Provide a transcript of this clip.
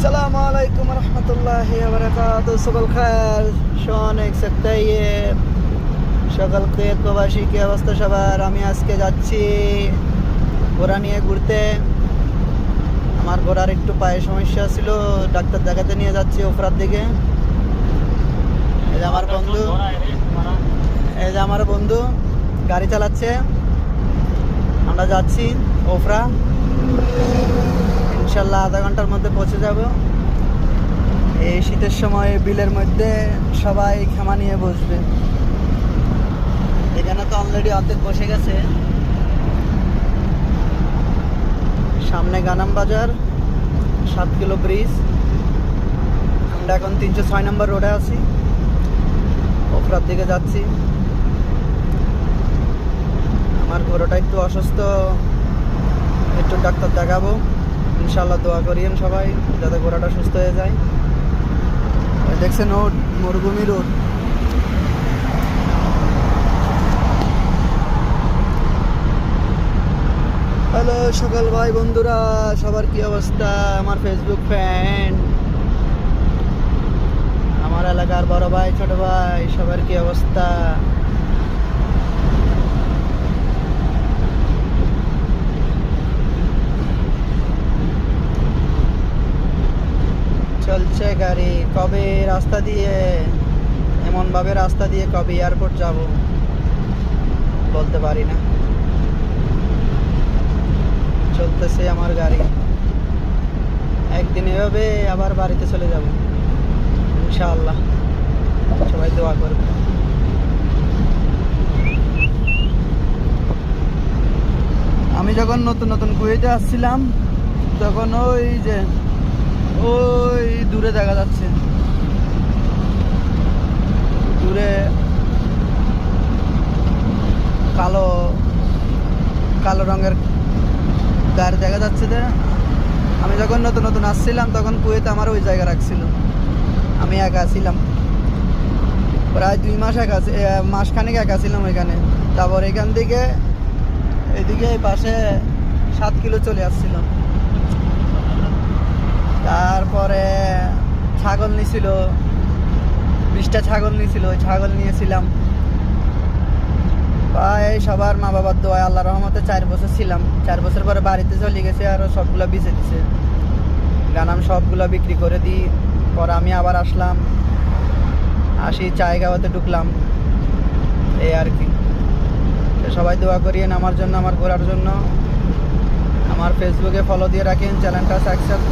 السلام عليكم ورحمة الله وبركاته صباح الخير شلون سكتاইয়ে সকাল কুয়েত প্রবাসী কি অবস্থা সবার। আমি আজকে যাচ্ছি ঘোড়া নিয়ে ঘুরতে। আমার ঘোড়ার একটু পায়ে সমস্যা ছিল, ডাক্তার দেখাতে নিয়ে যাচ্ছি ওফরার দিকে। এই যে আমার বন্ধু গাড়ি চালাচ্ছে, আমরা যাচ্ছি ওফরা। ইনশাল্লাহ আধা ঘন্টার মধ্যে পৌঁছে যাব। এই শীতের সময় বিলের মধ্যে সবাই খামা নিয়ে বসবে। এখানে তো অলরেডি অর্ধেক বসে গেছে। সামনে গানাম বাজার, 7 কিলো ব্রিজ। আমরা এখন 306 নম্বর রোডে আছি, ওফরার দিকে যাচ্ছি। আমার ঘোড়াটা একটু অসুস্থ, একটু ডাক্তার দেখাবো। ইনশাল্লাহ দোয়া করিয়েন সবাই যাতে ঘোড়াটা সুস্থ হয়ে যায়। দেখছেন রোড, মরুভূমি রোড। হ্যালো সকাল ভাই বন্ধুরা, সবার কি অবস্থা? আমার ফেসবুক ফ্রেন্ড, আমার এলাকার বড় ভাই ছোট ভাই, সবার কি অবস্থা? চলছে গাড়ি। কবে রাস্তা দিয়ে, এমন ভাবে রাস্তা দিয়ে কবে এয়ারপোর্ট যাব বলতে পারি না। চলতেছে আমার গাড়ি, একদিন এভাবে আবার বাড়িতে চলে যাব ইনশাআল্লাহ। সবাই দোয়া করবে। আমি যখন নতুন নতুন কুয়েতে আসছিলাম তখন ওই যে ওই দূরে দেখা যাচ্ছে, দূরে কালো কালো রঙের গাড়ি দেখা যাচ্ছে। যে আমি যখন নতুন নতুন আসছিলাম তখন কুয়েতে আমার ওই জায়গা রাখছিল। আমি একা ছিলাম, প্রায় 2 মাস একা, মাসখানেক একা ছিলাম ওইখানে। তারপর এখান থেকে এদিকে এই পাশে 7 কিলো চলে আসছিল। তারপরে ছাগল নিয়েছিল, 20টা ছাগল নিয়েছিল, ওই ছাগল নিয়েছিলাম। প্রায় সবার মা বাবার দোয়ায় আল্লাহ রহমতে 4 বছর ছিলাম। 4 বছর পরে বাড়িতে চলে গেছে, আরও সবগুলো বেঁচে দিছে। গানাম সবগুলো বিক্রি করে দিই। পরে আমি আবার আসলাম, আসি চায়গাঁওতে ঢুকলাম, এই আর কি। সবাই দোয়া করিয়েন আমার জন্য, আমার ঘোরার জন্য। আমার ফেসবুকে ফলো দিয়ে রাখেন, চ্যানেলটা সাবস্ক্রাইব